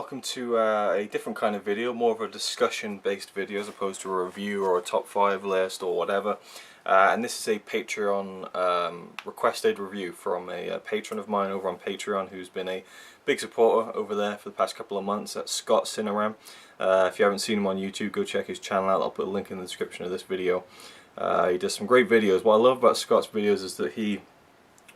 welcome to a different kind of video, more of a discussion based video as opposed to a review or a top 5 list or whatever. And this is a Patreon requested review from a patron of mine over on Patreon who's been a big supporter over there for the past couple of months. That's Scott CineRam. If you haven't seen him on YouTube, go check his channel out. I'll put a link in the description of this video. He does some great videos. What I love about Scott's videos is that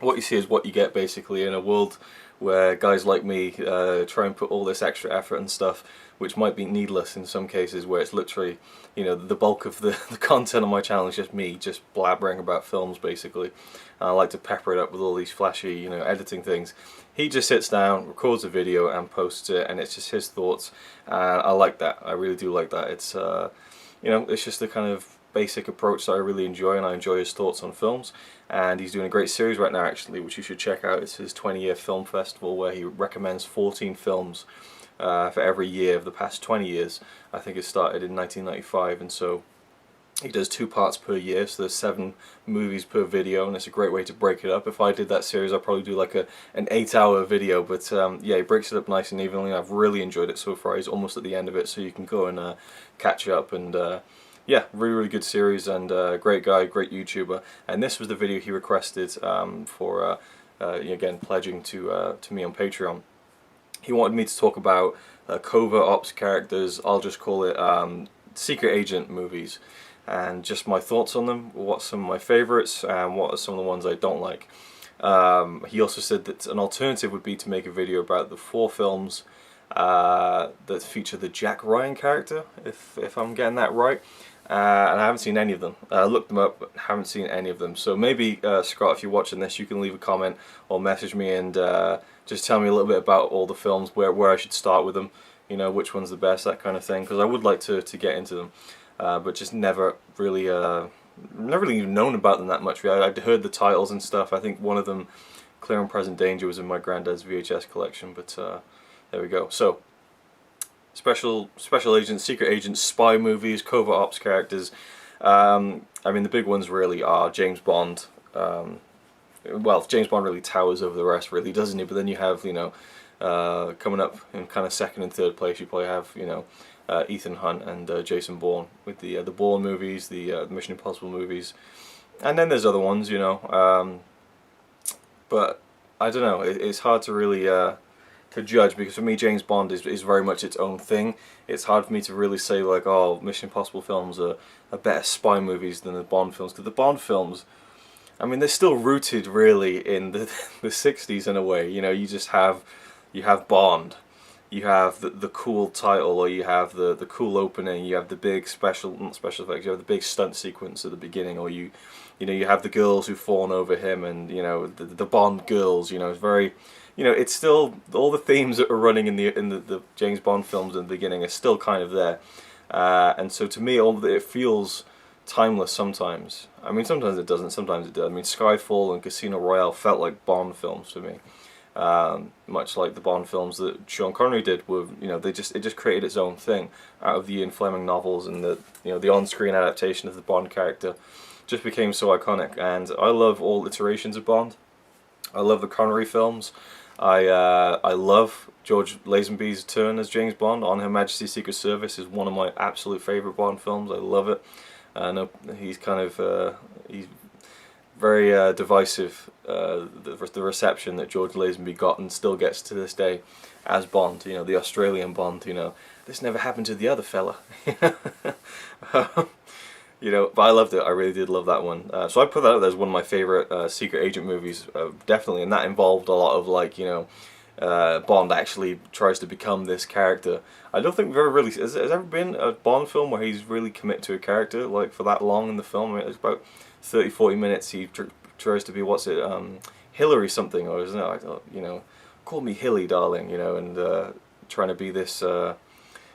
what you see is what you get, basically, in a world where guys like me try and put all this extra effort and stuff, which might be needless in some cases, where it's literally, you know, the bulk of the content on my channel is just me just blabbering about films, basically. And I like to pepper it up with all these flashy, you know, editing things. He just sits down, records a video and posts it, and it's just his thoughts. I like that. I really do like that. It's you know, it's just the kind of basic approach that I really enjoy, and I enjoy his thoughts on films. And he's doing a great series right now, actually, which you should check out. It's his 20-year film festival, where he recommends 14 films for every year of the past 20 years. I think it started in 1995, and so he does 2 parts per year, so there's 7 movies per video, and it's a great way to break it up. If I did that series, I'd probably do like an 8-hour video, but yeah, he breaks it up nice and evenly. I've really enjoyed it so far. He's almost at the end of it, so you can go and catch up. And yeah, really good series, and great guy, great YouTuber. And this was the video he requested for again, pledging to me on Patreon. He wanted me to talk about covert ops characters. I'll just call it secret agent movies, and just my thoughts on them. What's some of my favorites, and what are some of the ones I don't like. He also said that an alternative would be to make a video about the 4 films that feature the Jack Ryan character, if I'm getting that right. And I haven't seen any of them. I looked them up, but haven't seen any of them. So maybe, Scott, if you're watching this, you can leave a comment or message me and just tell me a little bit about all the films, where I should start with them, you know, which one's the best, that kind of thing, because I would like to get into them, but just never really even known about them that much. I'd heard the titles and stuff. I think one of them, Clear and Present Danger, was in my granddad's VHS collection, but there we go. So, special agents, secret agents, spy movies, covert ops characters. I mean, the big ones really are James Bond. Well, James Bond really towers over the rest, really, doesn't he? But then you have, you know, coming up in kind of second and third place, you probably have, you know, Ethan Hunt and Jason Bourne with the Bourne movies, the Mission Impossible movies, and then there's other ones, you know. But I don't know. It's hard to really to judge, because for me James Bond is very much its own thing. It's hard for me to really say like, oh, Mission Impossible films are better spy movies than the Bond films, because the Bond films, I mean, they're still rooted really in the 60s in a way. You know, you have Bond, you have the cool title, or you have the cool opening, you have the big not special effects, you have the big stunt sequence at the beginning, or you know, you have the girls who fawn over him, and you know, the Bond girls. You know, it's very, you know, it's still, all the themes that are running in the James Bond films in the beginning are still kind of there, and so to me, it feels timeless sometimes. I mean, sometimes it doesn't, sometimes it does. I mean, Skyfall and Casino Royale felt like Bond films to me, much like the Bond films that Sean Connery did. Were, you know, it just created its own thing out of the Ian Fleming novels, and the on-screen adaptation of the Bond character just became so iconic. And I love all iterations of Bond. I love the Connery films. I love George Lazenby's turn as James Bond on Her Majesty's Secret Service. Is one of my absolute favourite Bond films. I love it. I know he's kind of he's very divisive. The reception that George Lazenby got and still gets to this day as Bond, you know, the Australian Bond. You know, this never happened to the other fella. You know, but I loved it. I really did love that one. So I put that up there as one of my favourite secret agent movies, definitely. And that involved a lot of, like, you know, Bond actually tries to become this character. I don't think we've ever really, has ever been a Bond film where he's really committed to a character, like, for that long in the film. I mean, it's about 30-40 minutes. He tries to be, what's it, Hillary something, or isn't it, you know, call me Hilly, darling, you know, and trying to be this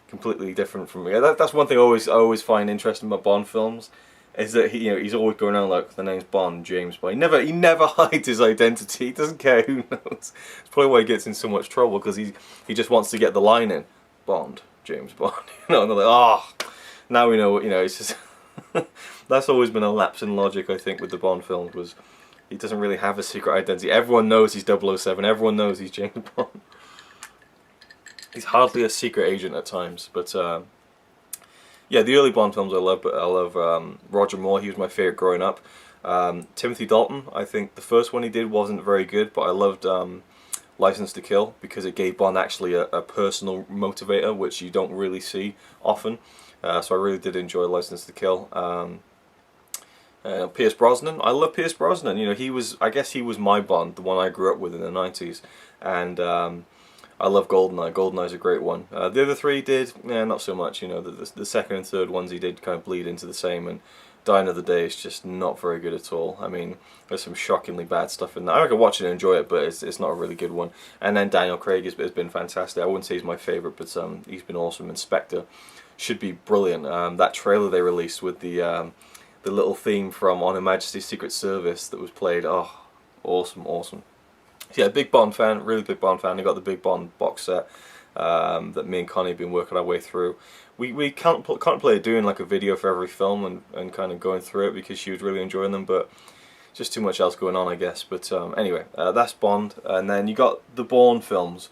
completely different from me. That's one thing I always find interesting about Bond films, is that he's always going around like, the name's Bond, James Bond. He never hides his identity. He doesn't care who knows. It's probably why he gets in so much trouble, because he just wants to get the line in, Bond, James Bond. You know, and they're like, oh, now we know what, you know. It's just that's always been a lapse in logic, I think, with the Bond films, was he doesn't really have a secret identity. Everyone knows he's 007. Everyone knows he's James Bond. He's hardly a secret agent at times, but yeah, the early Bond films I love, but I love Roger Moore. He was my favorite growing up. Timothy Dalton, I think the first one he did wasn't very good, but I loved License to Kill because it gave Bond actually a personal motivator, which you don't really see often. So I really did enjoy License to Kill. Pierce Brosnan, I love Pierce Brosnan. You know, I guess he was my Bond, the one I grew up with in the 90s, and I love GoldenEye. GoldenEye's a great one. The other three did, yeah, not so much. You know, the second and third ones he did kind of bleed into the same, and Die Another Day is just not very good at all. I mean, there's some shockingly bad stuff in there. I can watch it and enjoy it, but it's not a really good one. And then Daniel Craig has been fantastic. I wouldn't say he's my favourite, but he's been awesome. Inspector should be brilliant. That trailer they released with the little theme from On Her Majesty's Secret Service that was played, oh, awesome, awesome. So yeah, big Bond fan, really big Bond fan. I got the big Bond box set that me and Connie have been working our way through. We contemplated doing like a video for every film and kind of going through it because she was really enjoying them, but just too much else going on, I guess. But anyway, that's Bond. And then you got the Bourne films.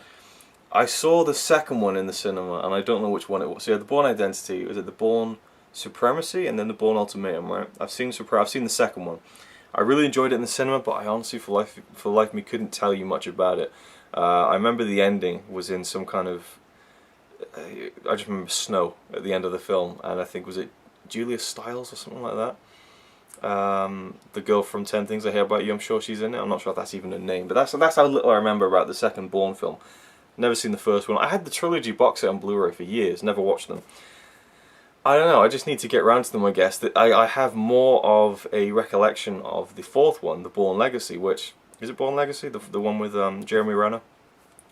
I saw the second one in the cinema, and I don't know which one it was. So yeah, the Bourne Identity, was it the Bourne Supremacy and then the Bourne Ultimatum, right? I've seen the second one. I really enjoyed it in the cinema, but I honestly, for life me, couldn't tell you much about it. I remember the ending was in some kind of, I just remember snow at the end of the film, and I think, was it Julia Stiles or something like that? The girl from 10 Things I Hear About You, I'm sure she's in it. I'm not sure if that's even a name, but that's how little I remember about the second Bourne film. Never seen the first one. I had the trilogy box set on Blu-ray for years, never watched them. I don't know, I just need to get around to them, I guess. I have more of a recollection of the fourth one, the Bourne Legacy, which, is it Bourne Legacy? The one with Jeremy Renner?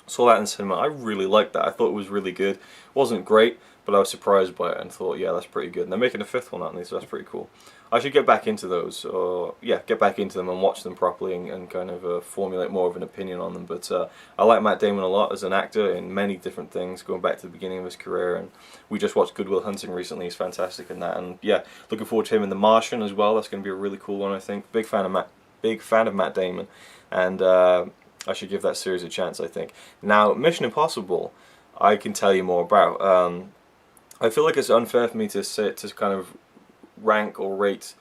Saw that in cinema. I really liked that. I thought it was really good. Wasn't great, but I was surprised by it and thought, yeah, that's pretty good. And they're making a fifth one, aren't they? So that's pretty cool. I should get back into those, or yeah, get back into them and watch them properly and kind of formulate more of an opinion on them. But I like Matt Damon a lot as an actor in many different things, going back to the beginning of his career. And we just watched Good Will Hunting recently. He's fantastic in that. And yeah, looking forward to him in The Martian as well. That's going to be a really cool one, I think. Big fan of Matt Damon, and I should give that series a chance, I think. Now, Mission Impossible, I can tell you more about. I feel like it's unfair for me to kind of rank or rate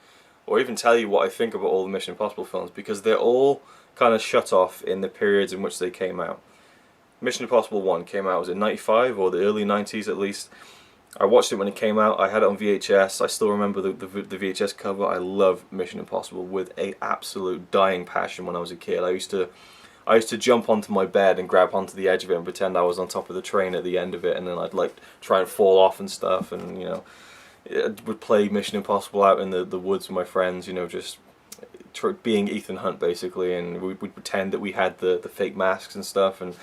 or even tell you what I think about all the Mission Impossible films, because they're all kind of shut off in the periods in which they came out. Mission Impossible 1 came out, was it 95 or the early 90s at least? I watched it when it came out. I had it on VHS. I still remember the VHS cover. I love Mission Impossible with an absolute dying passion when I was a kid. I used to jump onto my bed and grab onto the edge of it and pretend I was on top of the train at the end of it, and then I'd like try and fall off and stuff, and you know, I would play Mission Impossible out in the woods with my friends, you know, just being Ethan Hunt basically, and we'd pretend that we had the fake masks and stuff, and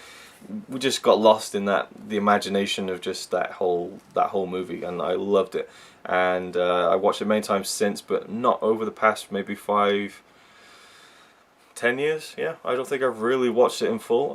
we just got lost in the imagination of just that whole movie, and I loved it. And I watched it many times since, but not over the past maybe 5-10 years. Yeah, I don't think I've really watched it in full,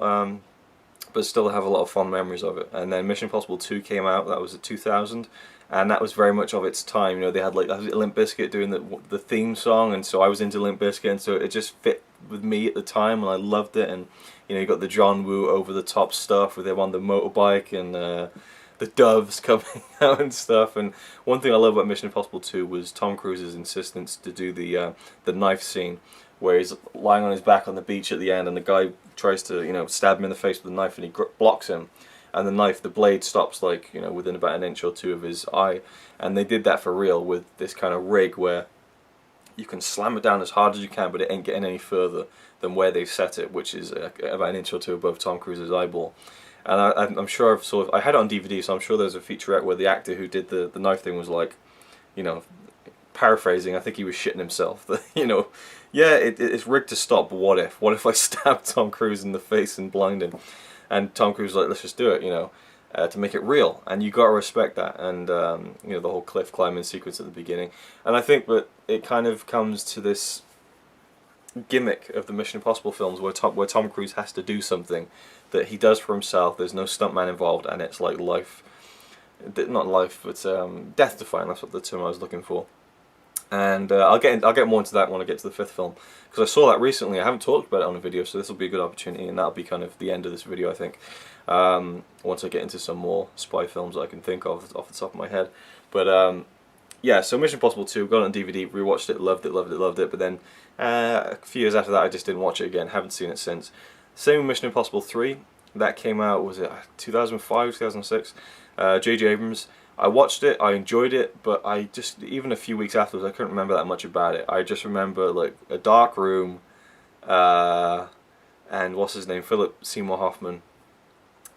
but still have a lot of fond memories of it. And then Mission Impossible 2 came out. That was in 2000, and that was very much of its time. You know, they had like Limp Bizkit doing the theme song, and so I was into Limp Bizkit, and so it just fit with me at the time, and I loved it. And you know, you got the John Woo over the top stuff with him on the motorbike, and the doves coming out and stuff. And one thing I love about Mission Impossible 2 was Tom Cruise's insistence to do the knife scene, where he's lying on his back on the beach at the end, and the guy tries to, you know, stab him in the face with a knife, and he blocks him, and the blade stops like, you know, within about an inch or two of his eye. And they did that for real with this kind of rig where you can slam it down as hard as you can, but it ain't getting any further than where they've set it, which is about an inch or two above Tom Cruise's eyeball. And I'm sure I had it on DVD, so I'm sure there's a featurette where the actor who did the knife thing was like, you know, paraphrasing, I think he was shitting himself. You know, yeah, it's rigged to stop, but what if? What if I stabbed Tom Cruise in the face and blind him? And Tom Cruise was like, let's just do it, you know, to make it real. And you got to respect that. And, you know, the whole cliff climbing sequence at the beginning. And I think that it kind of comes to this gimmick of the Mission Impossible films where Tom Cruise has to do something that he does for himself. There's no stuntman involved, and it's like life, not life, but death-defying. That's what the term I was looking for. And I'll get more into that when I get to the fifth film, because I saw that recently. I haven't talked about it on a video, so this will be a good opportunity, and that'll be kind of the end of this video, I think. Once I get into some more spy films that I can think of off the top of my head. But yeah, so Mission Impossible 2, got it on DVD, rewatched it, loved it, loved it, loved it. But then a few years after that, I just didn't watch it again. Haven't seen it since. Same with Mission Impossible 3. That came out, was it 2005, 2006? J.J. Abrams. I watched it, I enjoyed it, but I just, even a few weeks afterwards, I couldn't remember that much about it. I just remember, like, a dark room, and what's his name, Philip Seymour Hoffman,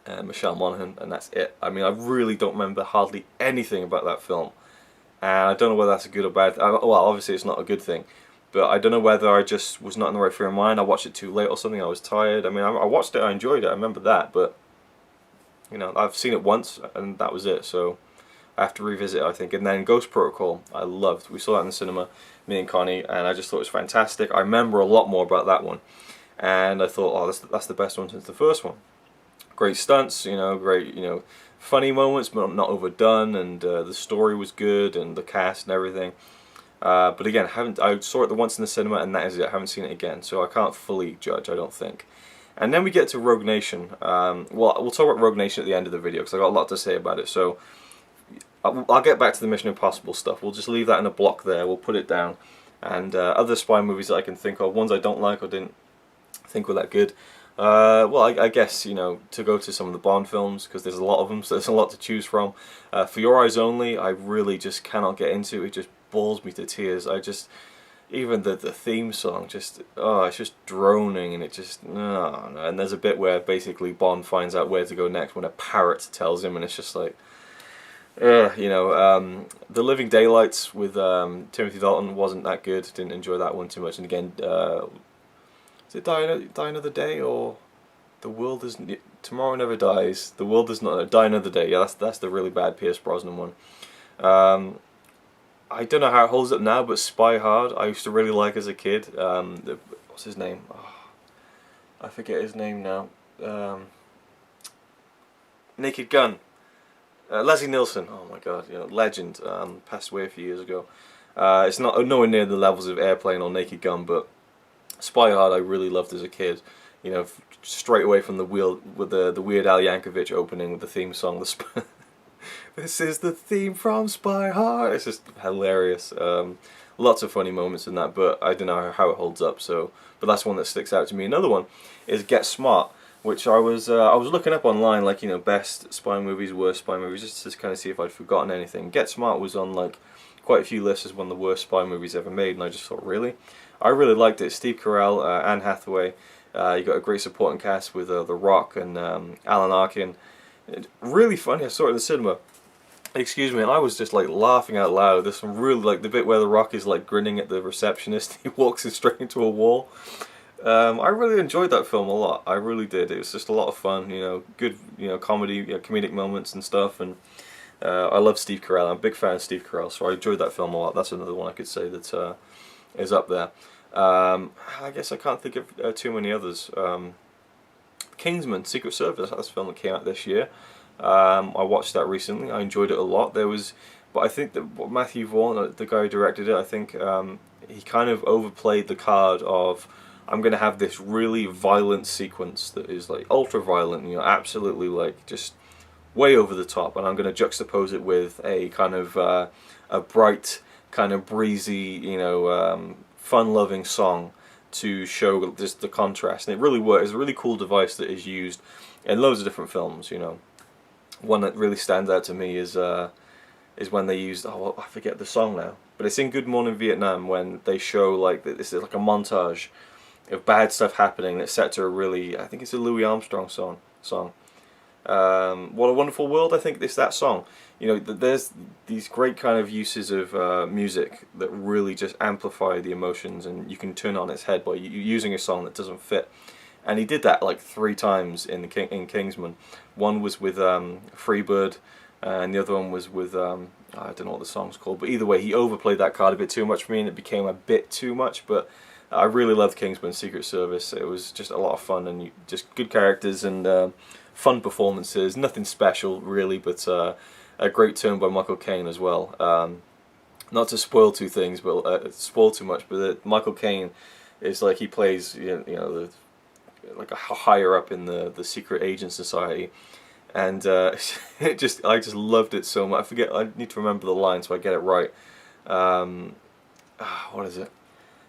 and Michelle Monaghan, and that's it. I mean, I really don't remember hardly anything about that film, and I don't know whether that's a good or bad. Well, obviously it's not a good thing, but I don't know whether I just was not in the right frame of mind. I watched it too late or something. I was tired. I mean, I watched it, I enjoyed it, I remember that, but you know, I've seen it once, and that was it. So I have to revisit it, I think. And then Ghost Protocol, I loved. We saw that in the cinema, me and Connie, and I just thought it was fantastic. I remember a lot more about that one, and I thought, oh, that's the best one since the first one. Great stunts, you know, great, you know, funny moments, but not overdone, and the story was good, and the cast and everything. But again, I saw it the once in the cinema, and that is it. I haven't seen it again, so I can't fully judge, I don't think. And then we get to Rogue Nation. Well, we'll talk about Rogue Nation at the end of the video, because I got a lot to say about it. So I'll get back to the Mission Impossible stuff. We'll just leave that in a block there. We'll put it down. And other spy movies that I can think of, ones I don't like or didn't think were that good. Well, I guess, you know, to go to some of the Bourne films, because there's a lot of them, so there's a lot to choose from. For Your Eyes Only, I really just cannot get into. It just bores me to tears. Even the theme song, just, oh, it's just droning, and it just, no. And there's a bit where basically Bond finds out where to go next when a parrot tells him, and it's just like, you know, The Living Daylights with Timothy Dalton wasn't that good. Didn't enjoy that one too much. And again, is it Die Another Day, or The World Is Tomorrow Never Dies? The World Does Not Die Another Day. Yeah, that's the really bad Pierce Brosnan one. I don't know how it holds up now, but Spy Hard I used to really like as a kid. What's his name? Oh, I forget his name now. Naked Gun. Leslie Nielsen, oh my god, you know, legend, passed away a few years ago. It's nowhere near the levels of Airplane or Naked Gun, but Spy Hard I really loved as a kid. You know, straight away from the Weird Al Yankovic opening with the theme song. This is the theme from Spy Hard. It's just hilarious. Lots of funny moments in that, but I don't know how it holds up. So, but that's one that sticks out to me. Another one is Get Smart, which I was looking up online, like, you know, best spy movies, worst spy movies, just to kind of see if I'd forgotten anything. Get Smart was on like quite a few lists as one of the worst spy movies ever made, and I just thought, really? I really liked it. Steve Carell, Anne Hathaway, you got a great supporting cast with The Rock and Alan Arkin. Really funny. I saw it in the cinema. Excuse me, and I was just like laughing out loud. There's some really, like, the bit where The Rock is like grinning at the receptionist. He walks in straight into a wall. I really enjoyed that film a lot. I really did. It was just a lot of fun, you know, good, you know, comedy, you know, comedic moments and stuff. And I love Steve Carell. I'm a big fan of Steve Carell, so I enjoyed that film a lot. That's another one I could say that is up there. I guess I can't think of too many others. Kingsman: Secret Service. That's a film that came out this year. I watched that recently. I enjoyed it a lot. But I think that Matthew Vaughn, the guy who directed it, I think he kind of overplayed the card of, I'm going to have this really violent sequence that is like ultra violent, you know, absolutely like just way over the top, and I'm going to juxtapose it with a kind of a bright, kind of breezy, you know, fun-loving song to show just the contrast. And it really works. It's a really cool device that is used in loads of different films, you know. One that really stands out to me is when they used, oh, well, I forget the song now, but it's in Good Morning Vietnam, when they show like this is like a montage of bad stuff happening that's set to a really, I think it's a Louis Armstrong song. What a Wonderful World, I think it's that song. You know, there's these great kind of uses of music that really just amplify the emotions, and you can turn it on its head by using a song that doesn't fit. And he did that like 3 times in Kingsman. One was with Freebird, and the other one was with I don't know what the song's called, but either way, he overplayed that card a bit too much for me, and it became a bit too much. But I really loved Kingsman: Secret Service. It was just a lot of fun, and just good characters and fun performances. Nothing special really, but a great turn by Michael Caine as well. not to spoil two things, but spoil too much. But Michael Caine is like, he plays like a higher up in the secret agent society, and I just loved it so much. I need to remember the line so I get it right. What is it?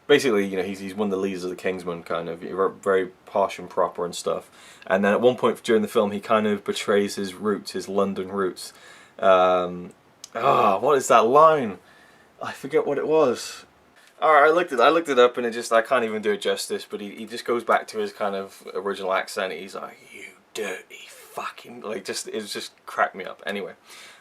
Basically, he's one of the leaders of the Kingsmen, kind of very posh and proper and stuff. And then at one point during the film, he kind of betrays his roots, his London roots. What is that line? I forget what it was. Alright, I looked it up, and I can't even do it justice, but he just goes back to his kind of original accent. He's like, "You dirty fucking," it just cracked me up. Anyway,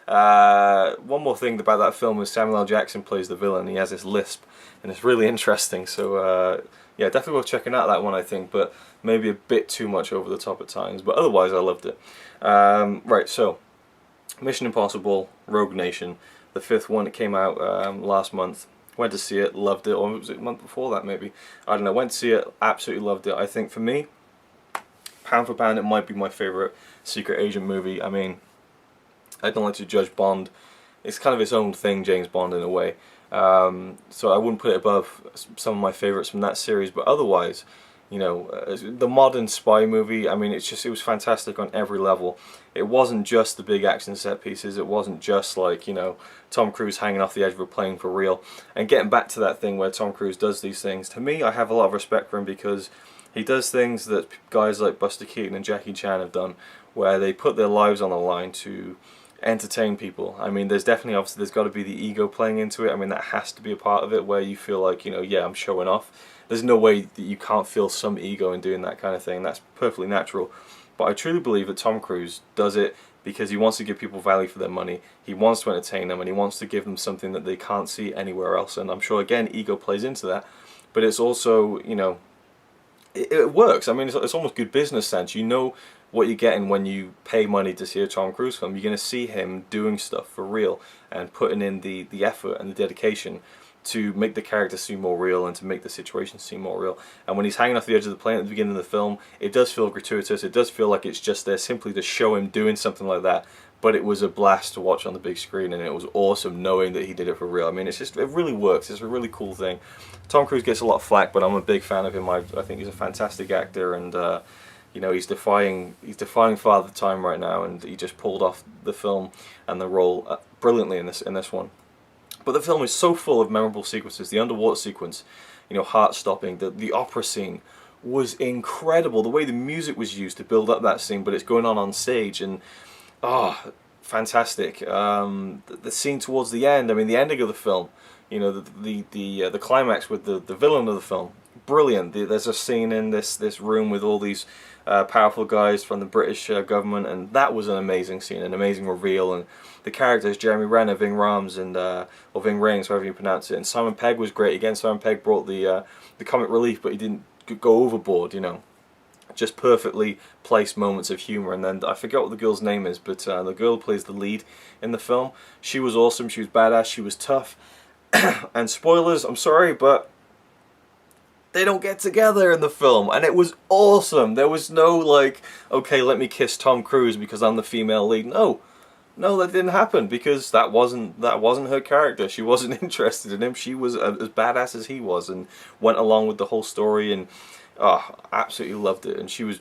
one more thing about that film is Samuel L. Jackson plays the villain. He has this lisp, and it's really interesting. So yeah, definitely worth checking out that one, I think, but maybe a bit too much over the top at times. But otherwise, I loved it. Right, so Mission Impossible: Rogue Nation, the 5th one. It came out last month. Went to see it, loved it. Or was it a month before that, maybe? I don't know. Went to see it, absolutely loved it. I think for me, pound for pound, it might be my favourite secret agent movie. I mean, I don't like to judge Bond. It's kind of its own thing, James Bond, in a way. So I wouldn't put it above some of my favourites from that series. But otherwise, the modern spy movie, I mean, it was fantastic on every level. It wasn't just the big action set pieces. It wasn't just like, Tom Cruise hanging off the edge of a plane for real. And getting back to that thing where Tom Cruise does these things, to me, I have a lot of respect for him, because he does things that guys like Buster Keaton and Jackie Chan have done, where they put their lives on the line to entertain people. I mean, there's got to be the ego playing into it. I mean, that has to be a part of it, where you feel like, yeah, I'm showing off. There's no way that you can't feel some ego in doing that kind of thing. That's perfectly natural. But I truly believe that Tom Cruise does it because he wants to give people value for their money. He wants to entertain them, and he wants to give them something that they can't see anywhere else. And I'm sure, again, ego plays into that. But it's also, it works. I mean, it's almost good business sense. You know what you're getting when you pay money to see a Tom Cruise film. You're going to see him doing stuff for real and putting in the effort and the dedication to make the character seem more real and to make the situation seem more real. And when he's hanging off the edge of the plane at the beginning of the film, it does feel gratuitous. It does feel like it's just there simply to show him doing something like that. But it was a blast to watch on the big screen, and it was awesome knowing that he did it for real. I mean, it really works. It's a really cool thing. Tom Cruise gets a lot of flack, but I'm a big fan of him. I think he's a fantastic actor, and he's defying Father Time right now, and he just pulled off the film and the role brilliantly in this one. But the film is so full of memorable sequences. The underwater sequence, heart-stopping. The opera scene was incredible. The way the music was used to build up that scene, but it's going on stage, and fantastic. The scene towards the end. I mean, the ending of the film. The climax with the villain of the film. Brilliant. There's a scene in this room with all these powerful guys from the British government, and that was an amazing scene, an amazing reveal. And the characters, Jeremy Renner, Ving Rhames, and or Ving Rhames, however you pronounce it, and Simon Pegg was great. Again, Simon Pegg brought the comic relief, but he didn't go overboard. Just perfectly placed moments of humour. And then I forget what the girl's name is, but the girl who plays the lead in the film, she was awesome. She was badass. She was tough. And spoilers, I'm sorry, but they don't get together in the film, and it was awesome. There was no like, okay, let me kiss Tom Cruise because I'm the female lead. No, that didn't happen, because that wasn't her character. She wasn't interested in him. She was as badass as he was, and went along with the whole story, and absolutely loved it. And she was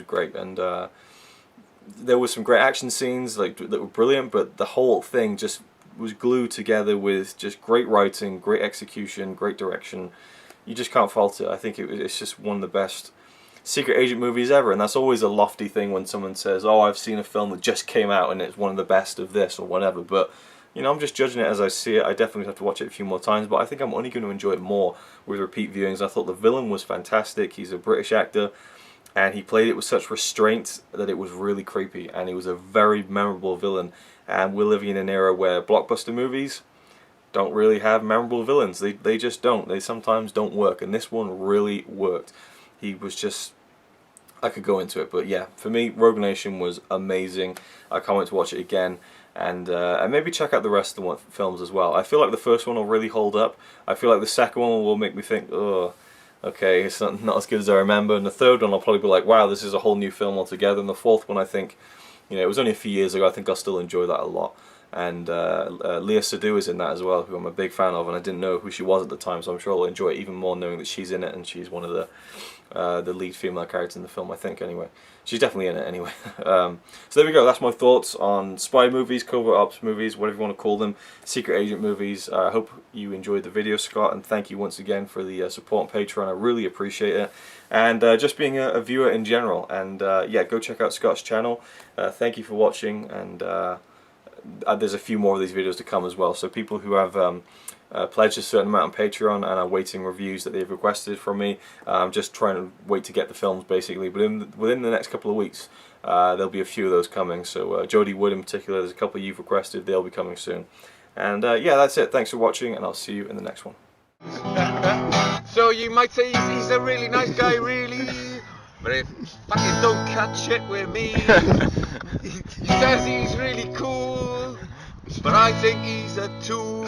great, and there were some great action scenes that were brilliant, but the whole thing just was glued together with just great writing, great execution, great direction. You just can't fault it. I think it's just one of the best secret agent movies ever, and that's always a lofty thing when someone says, "Oh, I've seen a film that just came out and it's one of the best of this," or whatever. But I'm just judging it as I see it. I definitely have to watch it a few more times, but I think I'm only going to enjoy it more with repeat viewings. I thought the villain was fantastic. He's a British actor, and he played it with such restraint that it was really creepy, and he was a very memorable villain. And we're living in an era where blockbuster movies don't really have memorable villains. They just don't. They sometimes don't work, and this one really worked. He was just... I could go into it, but yeah, for me, Rogue Nation was amazing. I can't wait to watch it again, and maybe check out the rest of the films as well. I feel like the first one will really hold up. I feel like the second one will make me think, oh, okay, it's not as good as I remember. And the third one I'll probably be like, wow, this is a whole new film altogether. And the fourth one, I think, it was only a few years ago. I think I'll still enjoy that a lot. and Leah Sadu is in that as well, who I'm a big fan of, and I didn't know who she was at the time, so I'm sure I'll enjoy it even more knowing that she's in it, and she's one of the lead female characters in the film, I think, anyway. She's definitely in it anyway. So there we go, that's my thoughts on spy movies, covert ops movies, whatever you want to call them, secret agent movies. I hope you enjoyed the video, Scott, and thank you once again for the support on Patreon. I really appreciate it, and just being a viewer in general. And yeah, go check out Scott's channel. Thank you for watching, and there's a few more of these videos to come as well, so people who have pledged a certain amount on Patreon and are waiting reviews that they've requested from me, I'm just trying to wait to get the films basically, but within the next couple of weeks there'll be a few of those coming. So Jodie Wood in particular, there's a couple you've requested, they'll be coming soon. And yeah, that's it, thanks for watching, and I'll see you in the next one. So you might say he's a really nice guy, really, but if fucking don't cut shit with me. He says he's really cool, but I think he's a tool.